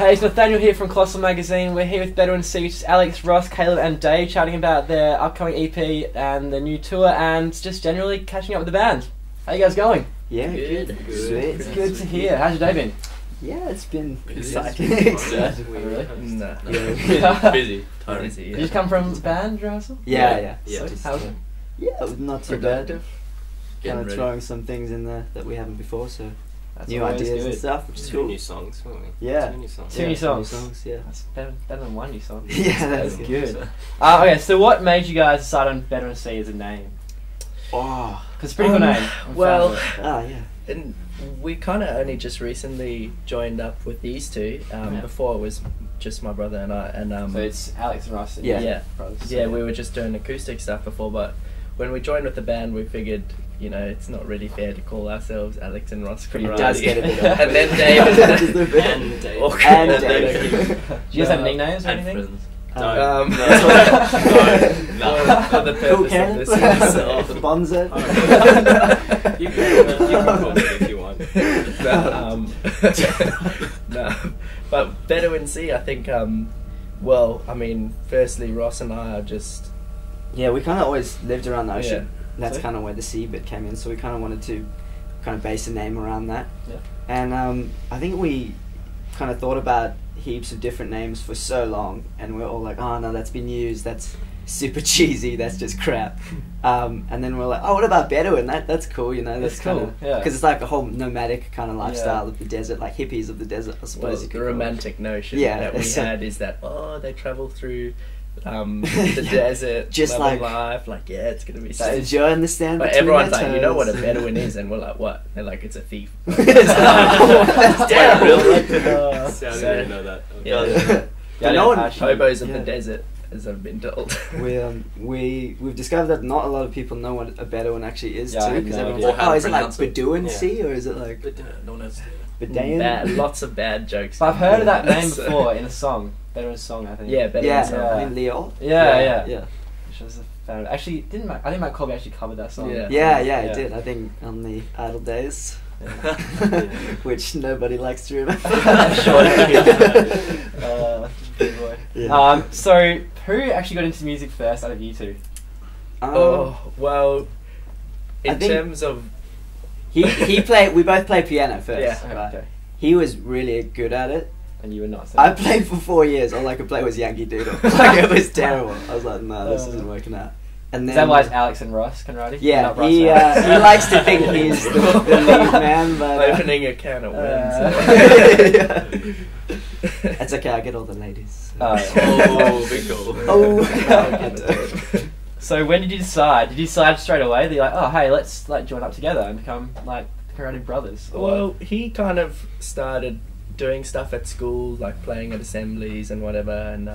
Hey, it's Nathanael here from Colosoul magazine. We're here with Bedouin Sea, which is Alex, Ross, Caleb and Dave, chatting about their upcoming EP and the new tour and just generally catching up with the band. How you guys going? Yeah, good. Sweet. It's good to hear. How's your day been? Yeah, it's been exciting. Really? No. Yeah. Busy. Did you just come from band rehearsal? Yeah. How was it? Yeah, it was not too bad. Productive. Kind of Getting throwing some things in there that we haven't before, so That's new always ideas good. and stuff, which is Two cool. new songs, weren't we? Yeah. Two new songs. Two new songs. Yeah. That's better than one new song. Yeah, That's that's good. Okay, so what made you guys decide on Bedouin Sea as a name? Oh. Because it's a pretty cool name. Well, Yeah. and we kind of only just recently joined up with these two. Before it was just my brother and I. And so it's Alex and Ross and Yeah. yeah, brothers. yeah, we were just doing acoustic stuff before, but when we joined with the band, we figured, you know, it's not really fair to call ourselves Alex and Ross. It does get a bit And then Dave. Just a bit. And Dave. Okay. And Dave. Dave. Do you guys have nicknames or And anything? friends. No. No. For the Cool purpose can? of this episode. Bonzo. You can call it if you want. No, but Bedouin Sea, I think. Well, I mean, firstly, Ross and I are just. Yeah, we kind of always lived around the ocean. That's So? kind of where the sea bit came in, so we kind of wanted to kind of base a name around that. Yeah. And I think we kind of thought about heaps of different names for so long, and we're all like, oh no, that's been used, that's super cheesy, that's just crap. And then we're like, oh, what about Bedouin? That's cool, you know. That's cool, yeah. Because it's like a whole nomadic kind of lifestyle of the desert, like hippies of the desert, I Well, suppose. you the could call it. romantic notion Yeah, that we so- had is that they travel through the Yeah, desert, just loving like- life, like it's gonna be Just sick. enjoying the stand But between everyone's their like, you know what a toes. Bedouin is, and we're like, what? They're like, it's a thief. That's Yeah, terrible. really? See, I didn't So- even know that. Yeah. But no one, Hobos of Yeah. the desert, as I've been told. we've discovered that not a lot of people know what a Bedouin actually is Yeah, I too, had because no everyone's idea. like, Or how oh, to is it like pronounce it. Bedouin Yeah. Sea, or is it like But no one else. Bedouin? Lots of bad jokes. But I've heard of that name So- before in a song. Bedouin song, I think. Yeah, Bedouin Yeah, Sea. Yeah. in Leo. Yeah. Yeah. Which was a fan. Actually, I think Matt Corby actually covered that song. Yeah. Yeah, I did. I think on the Idle Days, Yeah. which nobody likes to remember. Sure. Good boy. Yeah. So who actually got into music first out of you two? Oh, well, I in think- terms of. he played. We both played piano first. Yeah. right? Okay. He was really good at it. And you were not. So I played for 4 years. All I could play was Yankee Doodle. Like it was terrible. I was like, no, this isn't working out. And Is then that why it's Alex and Ross CONRADIE? yeah, Not Ross he and Alex? he likes to think he's the lead man, but Opening a can of worms. It's okay. I get all the ladies. Oh, big goal. Oh. So when did you decide? Did you decide straight away that you're like, oh hey, let's like join up together and become like CONRADIE brothers? Or- Well, he kind of started doing stuff at school, like playing at assemblies and whatever. And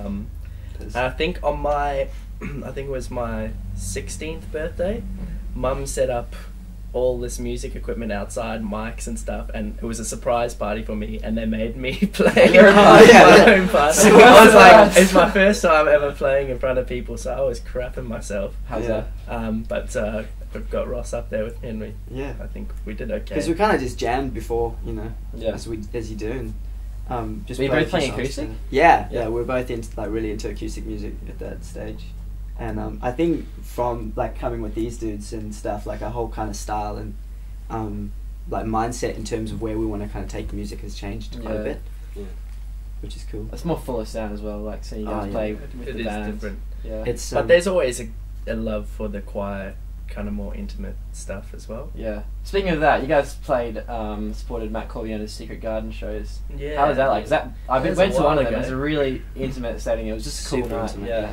I think on my, I think it was my 16th birthday, Mum set up all this music equipment outside, mics and stuff, and it was a surprise party for me, and they made me play Your own party. my own party. Surprise. I was like, it's my first time ever playing in front of people, so I was crapping myself. How's Yeah. that? But we've got Ross up there with me, and we, Yeah. I think we did okay. Because we kind of just jammed before, you know, Yeah. as you do, and just Were you played both a few playing songs acoustic? together. Yeah, Yeah. we were both really into acoustic music at that stage, and I think from like coming with these dudes and stuff, like our whole kind of style and like mindset in terms of where we want to kind of take music has changed quite a Yeah. bit, Yeah. which is cool. It's more full of sound as well. Like seeing you Oh, guys yeah. play with It the is band. different. Yeah. It's But there's always a love for the quiet, kind of more intimate stuff as well. Yeah. Speaking of that, you guys played, supported Matt Corby on his Secret Garden shows. Yeah. How was that like? 'Cause I That was went a to one while of them. It ago. was a really intimate setting. It was just a cool Super night. intimate, Yeah.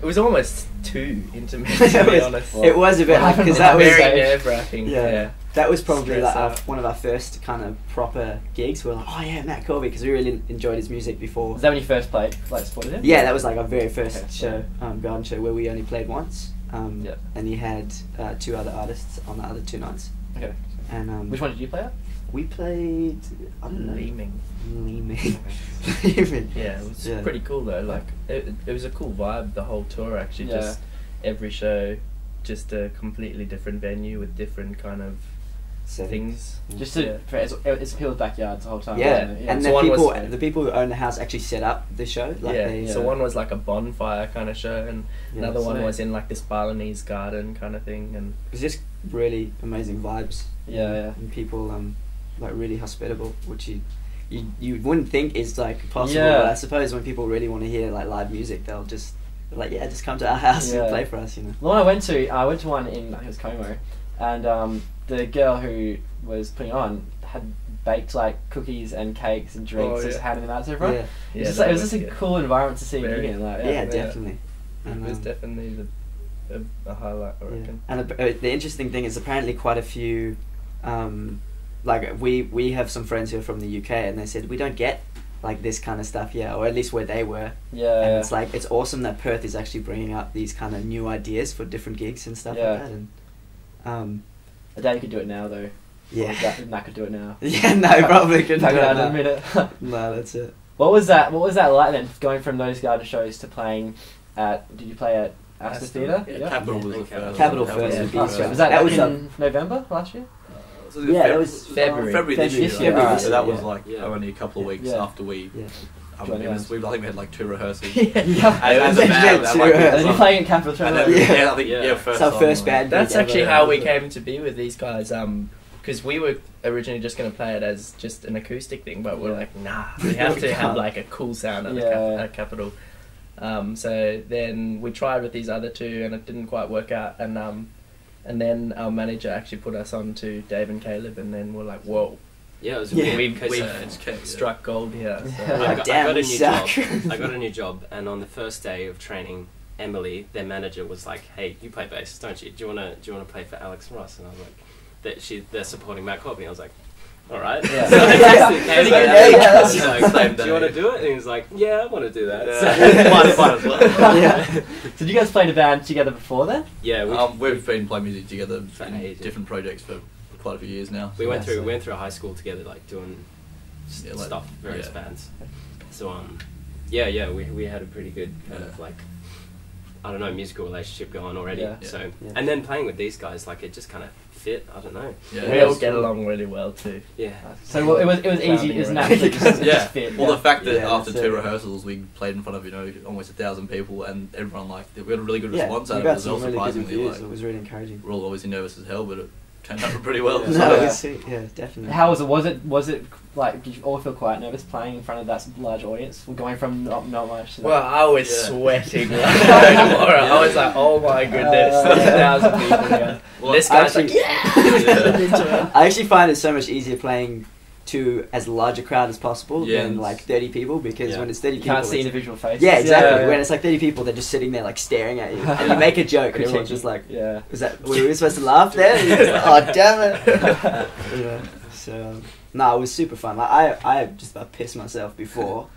It was almost too intimate, to be honest. It was a bit Well, because that was very nerve-wracking. Yeah. That was probably Stress like out. one of our first kind of proper gigs. We were like, oh yeah, Matt Corby, because we really enjoyed his music before. Was that when you first played? Like supported him? Yeah, that was like our very first Okay, show, garden show, where we only played once. Yep. And he had 2 other artists on the other 2 nights. Okay. And Which one did you play at? we played, I don't know, Leeming. Leeming. Yeah, it was Yeah. pretty cool though. Like it was a cool vibe the whole tour actually. Yeah. Just every show, just a completely different venue with different kind of things. Just to, it's people's backyards the whole time. Yeah, Isn't it? and Yeah. the people who own the house actually set up the show. Like So one was like a bonfire kind of show, and another one was in like this Balinese garden kind of thing, and it was just really amazing vibes. Yeah. And people like really hospitable, which you wouldn't think is like possible. Yeah. But I suppose when people really want to hear like live music, they're just come to our house and play for us. You know. The one I went to one in, I think it was Como, and the girl who was putting on had baked like cookies and cakes and drinks, just handing them out to everyone. Yeah. It was just a cool environment to see again. Like, Definitely. It was definitely a highlight, I reckon. And the interesting thing is apparently quite a few, like we have some friends who are from the UK, and they said we don't get like this kind of stuff here, or at least where they were. And it's like, it's awesome that Perth is actually bringing up these kind of new ideas for different gigs and stuff like that. And I doubt you could do it now though. Yeah. Matt could do it now. Yeah, no, probably couldn't do it in now. a minute. No, that's it. What was that like then, going from those garden shows to playing at, did you play at Astor Theatre? Yeah, Capital was the first. Capital first. Was that was in November last year? That was February this year. February. So that was like only a couple of weeks after we. I think we had like 2 rehearsals. And it was a band. and then you're playing at Capital First. It's our first band. That's actually how we came to be with these guys. Because we were originally just going to play it as just an acoustic thing, but we're like, nah, we have to have like a cool sound at Capital. So then we tried with these other 2, and it didn't quite work out. And then our manager actually put us on to Dave and Caleb, and then we're like, whoa. Yeah, it was we've struck gold here. So. I got a new job. I got a new job, and on the first day of training, Emily, their manager, was like, "Hey, you play bass, don't you? Do you wanna play for Alex and Ross?" And I was like, "They're supporting Matt Corby." I was like, "All right." Yeah. So I texted Caleb, Same "Do you want to do it?" And he was like, "Yeah, I want to do that." Might as well. So did you guys play in a band together before then? Yeah, we've been playing music together for in ages. Different projects for quite a few years now. We went through high school together, like doing stuff, various bands. So we had a pretty good kind of like, I don't know, musical relationship going already. So and then playing with these guys, like it just kind of fit. I don't know. We all get along really well too. Yeah. So it was easy. It was naturally just fit. Well, the fact that after 2 rehearsals we played in front of almost 1,000 people, and everyone we had a really good response out of it as well. Surprisingly, it was really encouraging. We're all obviously nervous as hell, but it turned out pretty well. Definitely. How was it? Was it like, did you all feel quite nervous playing in front of that large audience? Going from not much to well, I was sweating like I was like, oh my goodness, there's 1,000 people here. Well, this guy's like, I actually find it so much easier playing to as large a crowd as possible than like 30 people, because when it's 30 people, you can't see individual faces. Yeah, exactly. When it's like 30 people, they're just sitting there like staring at you, and you make a joke, and everyone's just like, "Was that? Were we supposed to laugh there?" And you're just like, "Oh, damn it!" So no, it was super fun. Like I just about pissed myself before.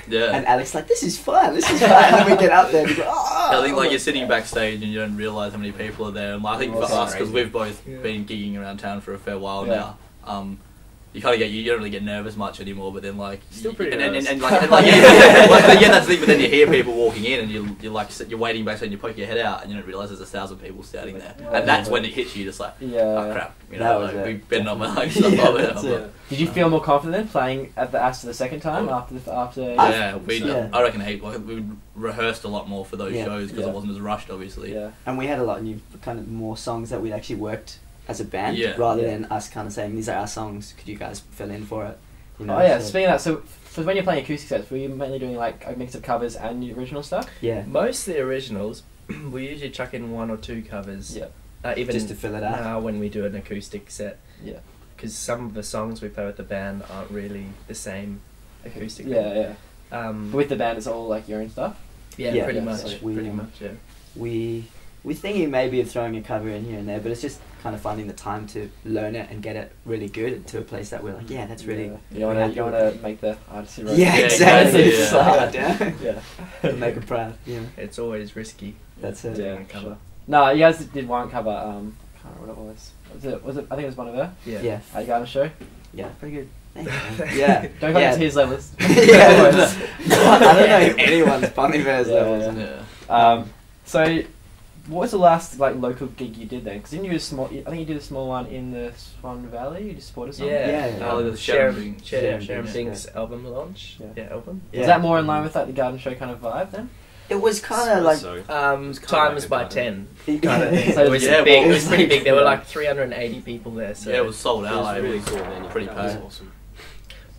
And Alex like, this is fun, and then we get up there and we go, oh! I think like you're sitting backstage and you don't realise how many people are there, and I think for us, because we've both been gigging around town for a fair while now, you kind of you don't really get nervous much anymore, but then like still pretty nervous. That's the thing. But then you hear people walking in, and you're waiting backstage, and you poke your head out, and you don't realise there's 1,000 people standing there, and that's when it hits you, just like, oh crap, we better not like stuff. Did you feel more confident then playing at the Astor the second time after? I reckon we rehearsed a lot more for those shows because it wasn't as rushed, obviously. And we had a lot of new kind of more songs that we'd actually worked as a band, rather than us kind of saying, these are our songs, could you guys fill in for it? Speaking of that, so when you're playing acoustic sets, were you mainly doing like a mix of covers and the original stuff? Most of the originals. We usually chuck in 1 or 2 covers, even just to fill it out now when we do an acoustic set, because some of the songs we play with the band aren't really the same acoustically. But with the band, it's all like your own stuff. Pretty much. We're thinking maybe of throwing a cover in here and there, but it's just kind of finding the time to learn it and get it really good to a place that we're like, that's really... You want to make the artist road. Exactly. Make it proud. It's always risky. That's it. Doing a cover. No, you guys did one cover. I can't remember what it was. Was it? I think it was Bon Iver. Yeah. At Garden Show. Yeah. Pretty good. Don't go to his levels. I don't know if anyone's Bon Iver's levels. So what was the last like local gig you did then? Because didn't you do a small? I think you did a small one in the Swan Valley. You just supported something. The Sharon Bing's album launch. Album. Yeah. Was that more in line with like the garden show kind of vibe then? It was kind of like times by 10 kind of thing. So it was big. It was pretty big. There were like 380 people there. So it was sold out. It was really cool, man. Pretty packed. Awesome.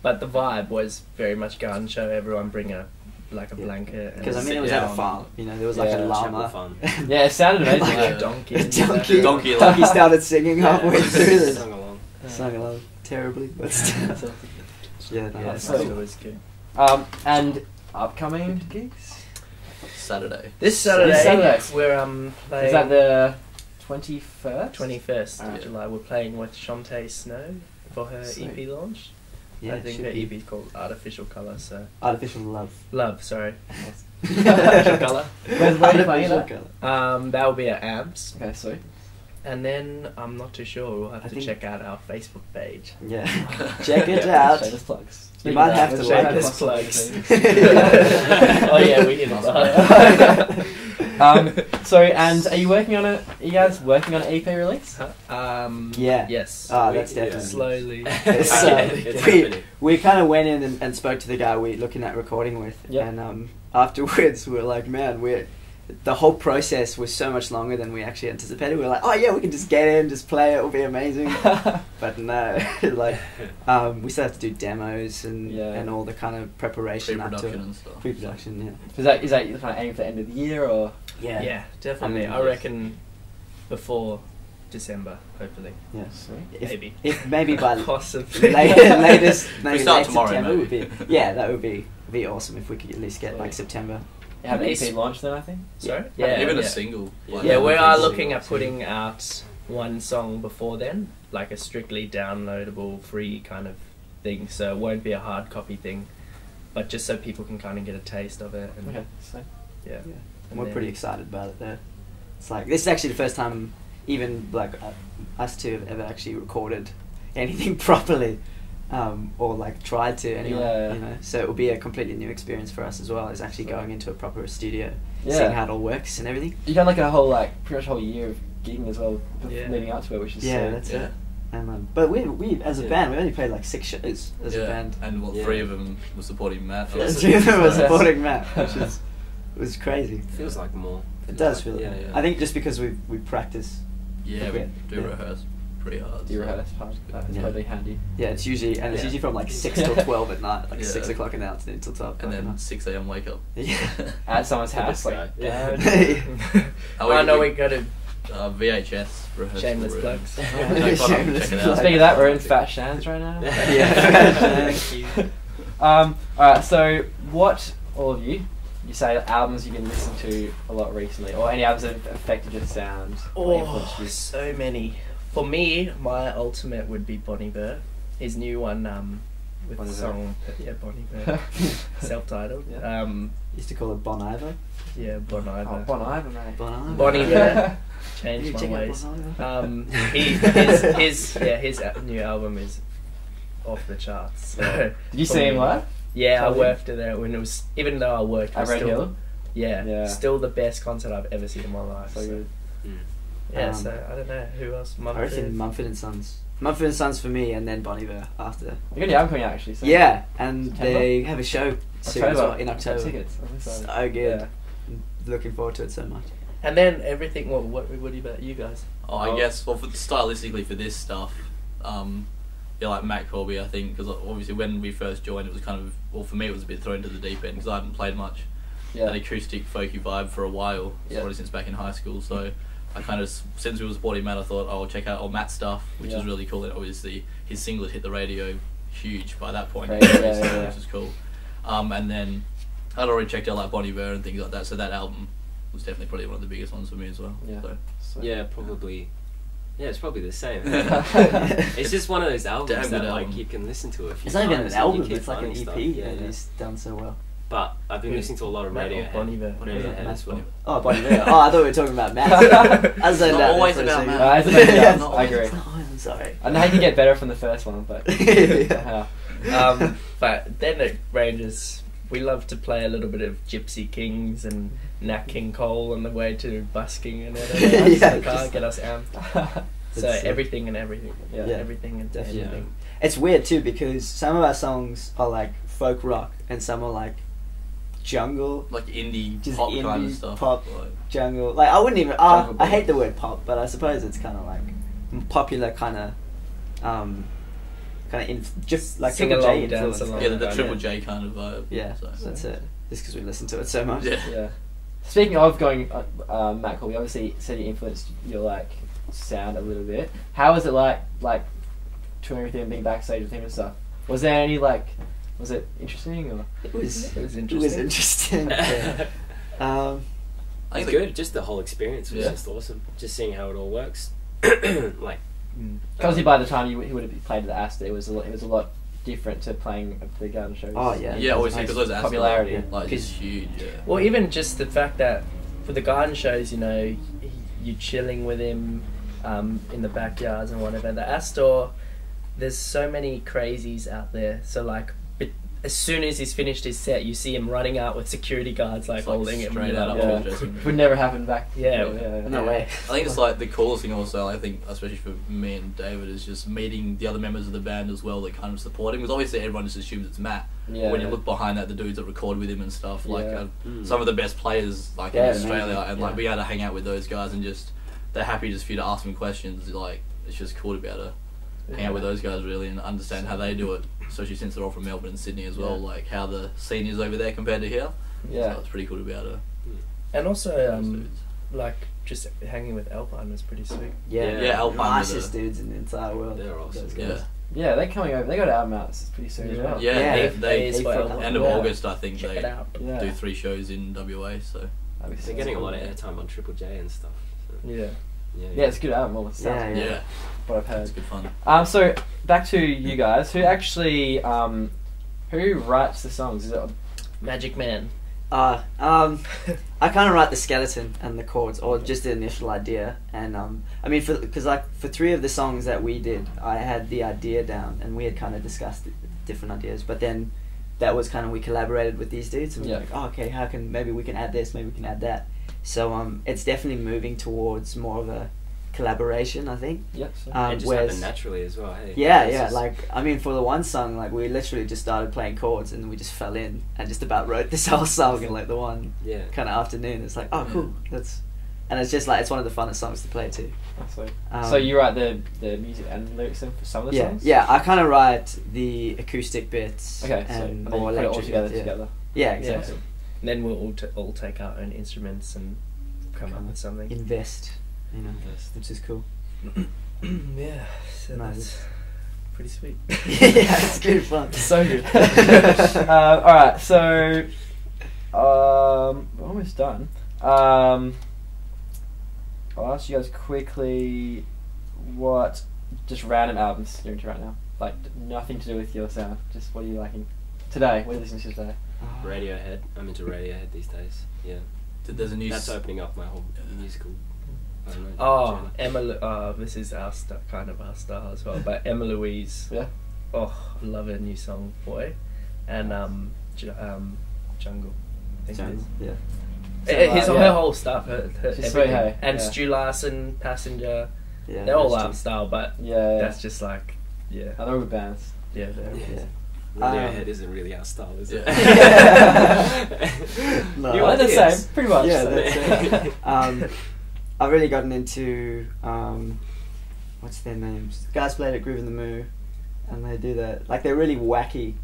But the vibe was very much garden show. Everyone bring a blanket. Because I mean, it was at a farm. You know, there was like a llama. Fun. Yeah, it sounded amazing. Like a donkey started singing halfway through this. Sung along. Terribly, but still. So it was good. And upcoming gigs. This Saturday, we're playing. Is that the 21st? 21st of July. We're playing with Shontay Snow for her EP launch. Yeah, I think her EP is called Artificial Colour. So Artificial Love. Love, sorry. Artificial Colour. Where's you playing that? That will be at Amps. Okay, sweet. And then I'm not too sure. We'll have to check out our Facebook page. Yeah, check it out. Shameless plugs. You might have to like shameless plugs. Oh yeah, we did it. Sorry, and are you working on Are you guys working on an EP release? Yeah. Yes. Oh, that's definitely slowly. We kind of went in and spoke to the guy we're looking at recording with, and afterwards we were like, man, the whole process was so much longer than we actually anticipated. We were like, oh yeah, we can just get in, just play it, it'll be amazing. But no, like we still have to do demos and all the kind of preparation pre-production and stuff. Pre-production, yeah. Is that kind of aiming for the end of the year or? Yeah, definitely. I reckon before December, hopefully. Yeah, maybe. If maybe by possibly latest, maybe we start late tomorrow, September maybe. would be. Yeah, that would be awesome if we could at least get like September. You have an EP launch then, I think? Sorry? Even a single. Yeah, we are looking at putting out one song before then, like a strictly downloadable, free kind of thing, so it won't be a hard copy thing, but just so people can kind of get a taste of it. And okay, so. Yeah. And we're pretty excited about it though. It's like, this is actually the first time even like us two have ever actually recorded anything properly. Or like tried to anyway, you know. So it will be a completely new experience for us as well, as actually going into a proper studio, seeing how it all works and everything. You've done like a whole pretty much a whole year of gigging as well, leading up to it, which is that's it. And but we as a band, we only played like 6 shows as a band, and 3 of them were supporting Matt. 3 of them were supporting Matt, which was crazy. Feels like more. It does feel. I think just because we practice. Yeah, we do rehearse pretty hard. Do you rehearse hard? It's probably handy. Yeah, it's usually from like 6 till 12 at night, like 6 o'clock in the afternoon till 12. And then 6 a.m. wake up. Yeah, at someone's house. Like, I know we go to VHS rehearsal. Shameless plugs. Speaking of that, we're in Fat Shan's right now. Thank you. Alright, so what all of you say albums you've been listening to a lot recently, or any albums that have affected your sound? So many. For me, my ultimate would be Bon Iver. His new one with the song Bon Iver, self-titled. Used to call it Bon Iver. Yeah, Bon Iver. Oh, Bon Iver, mate. Bon Iver. Changed my ways. His new album is off the charts. So did you see him live? Yeah, I worked there when it was. Even though I worked at Red Hill. Yeah, still the best concert I've ever seen in my life. So good. Yeah, so I don't know who else. I reckon Mumford & Sons. Mumford & Sons for me, and then Bon Iver after. You got the album coming out actually. So. Yeah, and they have a show soon as well, in October. Tickets. So good. Yeah. Looking forward to it so much. And then everything. What about you guys? I guess stylistically for this stuff, like Matt Corby, I think, because obviously when we first joined, it was kind of, well, for me it was a bit thrown to the deep end because I hadn't played much an acoustic folky vibe for a while, probably since back in high school. So I kind of, since we were supporting Matt, I thought I'll check out Matt's stuff, which is really cool. And obviously his single hit the radio huge by that point, which is cool. And then I'd already checked out like Bon Iver and things like that, so that album was definitely probably one of the biggest ones for me as well. Yeah, probably. Yeah, it's probably the same. It's just one of those albums that like you can listen to a few times. It's not even an album, it's like an EP. Stuff. It's done so well. But I've been listening to a lot of Radiohead. Bon Iver. As well. Oh, Bon Iver. Oh, I thought we were talking about Matt. I was like, not always about Matt. I agree. I'm sorry. I know how you can get better from the first one, but but then it ranges we love to play a little bit of Gypsy Kings and Nat King Cole on the way to busking and everything. Yeah, in the car, get us amped. So everything and everything. Yeah, everything and definitely. everything. It's weird too because some of our songs are like folk rock and some are like jungle, like indie just pop indie kind of stuff. pop, like, jungle. Like I wouldn't even. Jungle I hate pop. the word pop, but I suppose it's kind of like popular kind of, just like Sing Triple along, J dance influence. along. yeah, the Yeah. Triple J kind of vibe. Yeah, so. that's it. Just because we listen to it so much. Yeah. Yeah. Speaking of going, Matt Corby obviously said you influenced your like sound a little bit. How was it like touring with him, being backstage with him and stuff? Was there any like, was it interesting or? It was interesting. It was interesting. Yeah. I think It's good. Just the whole experience was Yeah. just awesome. Just seeing how it all works. Like, Obviously, by the time he would have played at the Astor, it was a lot different to playing at the garden shows. Oh, yeah. Yeah, obviously because those Astor, popularity. like it's huge. Yeah. Well, even just the fact that for the garden shows, you know, you're chilling with him in the backyards and whatever. The Astor, there's so many crazies out there. So like, as soon as he's finished his set, you see him running out with security guards like It's, holding him. straight You're out like, of "Oh." the dressing room. Would never happen back. Yeah. No way. I think it's like the coolest thing also, I think, especially for me and David, is just meeting the other members of the band as well that kind of support him. Because obviously everyone just assumes it's Matt. Yeah. When you look behind that, the dudes that record with him and stuff, like Yeah. some of the best players like Yeah, in Australia, amazing. and like Yeah. we had to hang out with those guys and just, they're happy just for you to ask them questions. Like, it's just cool to be able to hang out with those guys really and understand how they do it, especially since they're all from Melbourne and Sydney as well, Yeah. like how the scene is over there compared to here. Yeah. So it's pretty cool to be able to And also, those dudes. like just hanging with Alpine was pretty sweet. Yeah, Yeah, Alpine nicest were dudes in the entire world. They're awesome. Those Yeah. guys. Yeah, they're coming over. They got an album out pretty soon as well. Yeah, Yeah. they Days for Alpine. end of Yeah. August, I think Check it they out. Yeah. do 3 shows in WA. So That'd be they're getting a lot of airtime on Triple J and stuff. So, Yeah. Yeah, it's a good album. All it sounds Yeah, yeah, what I've heard. it's good fun. So back to you guys. Who actually, who writes the songs? Is it? Magic Man. I kind of write the skeleton and the chords, or just the initial idea. And I mean, because like for 3 of the songs that we did, I had the idea down, and we had kind of discussed different ideas. But then that was kind of, we collaborated with these dudes, and we were like, oh, okay, maybe we can add this, maybe we can add that. So it's definitely moving towards more of a collaboration, I think. Yep. So. it just happened naturally as well. Hey, Yeah, It's yeah. just- Like, I mean, for the one song, like, we literally just started playing chords and we just fell in and just about wrote this whole song in like the one yeah. kind of afternoon. It's like, oh, cool. And it's just like, it's one of the funnest songs to play too. That's sweet. Um, So you write the music and lyrics then for some of the Yeah, songs? yeah. I kind of write the acoustic bits. Okay, so and then you more put it all electric together. bits, yeah. together. Yeah, exactly. And then we'll all take our own instruments and come up with something. Invest, you know, which is cool. Yeah, so Nice. that's pretty sweet. Yeah, it's good fun. So good. Alright, so we're almost done. I'll ask you guys quickly what just random albums you're into right now. Like nothing to do with your sound. Just what are you liking today? What are you listening to today? Radiohead. I'm into Radiohead these days. Yeah. There's a new That's opening up my whole musical. I don't know, Oh, genre. Emma. This is our kind of our style as well. But Emma Louise. Yeah. Oh, I love her new song, Boy, and Jungle. I think Jungle, it is. yeah. So, Her whole stuff, her She's everything. sweet, hey? And Yeah. Stu Larson, Passenger. Yeah, They're all that's our true. style, but Yeah. that's just like, yeah, Other good bands. yeah, they're Yeah. Radiohead isn't really our style, is it? No. You are the Ideas. same, pretty much. Yeah, so. that's it. I've really gotten into what's their names? Guys played at Groove in the Moo, and they do that. Like, they're really wacky.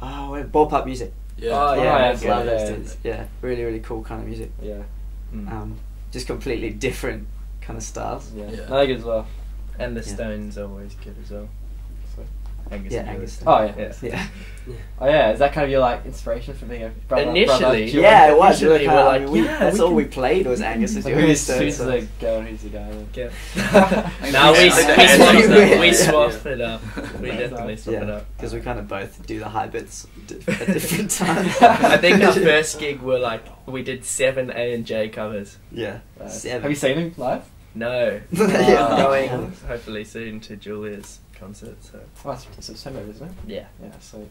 Ballpark music. Yeah. Oh, yeah, I okay, love those yeah. dudes. Yeah, really, really cool kind of music. Yeah. Just completely different kind of styles. Yeah. Yeah. No, they're good as well. And the Yeah. Stones are always good as well. Angus Yeah, and Angus. Julius. Oh, yeah. Yeah. Oh yeah, is that kind of your like inspiration for being a brother? Initially, brother, Yeah, it was. Initially, We we're like, that's we all can- we played was Angus and Like, Julius. who's the girl and who's the guy? Then? Yeah. No, we Yeah. swap it up. We definitely swap it Yeah, up. because we kind of both do the high bits at different times. I think our first gig were like we did 7 A and J covers. Yeah. Have you seen him live? No, Yeah. I'm going hopefully soon to Julia's concert. So Oh, it's September, isn't it? yeah. Yeah, so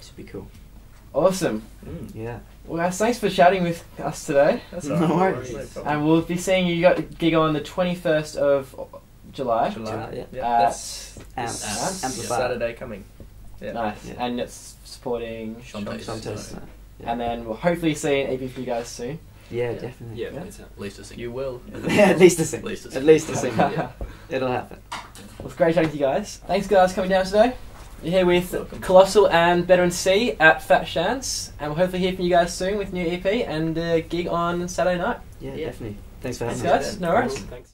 Should be cool. Awesome. Yeah. Well, guys, thanks for chatting with us today. That's No all right. worries. No problem. And we'll be seeing you got a gig on the 21st of July. Yeah. That's Amplifier. Saturday coming. Yeah. Nice. Yeah. And it's supporting Shontay Shontay Snow. Snow. Yeah. And then we'll hopefully see an EP for you guys soon. Yeah, definitely. Yeah, Yeah. it's At least a single. You will. At least a single. At least a At single. least a single. Yeah. It'll happen. Well, it's great chatting to you guys. Thanks, guys, for coming down today. You're here with Welcome. Colosoul and Bedouin Sea at Fat Shan's. And we'll hopefully hear from you guys soon with new EP and a gig on Saturday night. Yeah, Yeah. definitely. Thanks for Thanks, having me. guys. No worries. Thanks.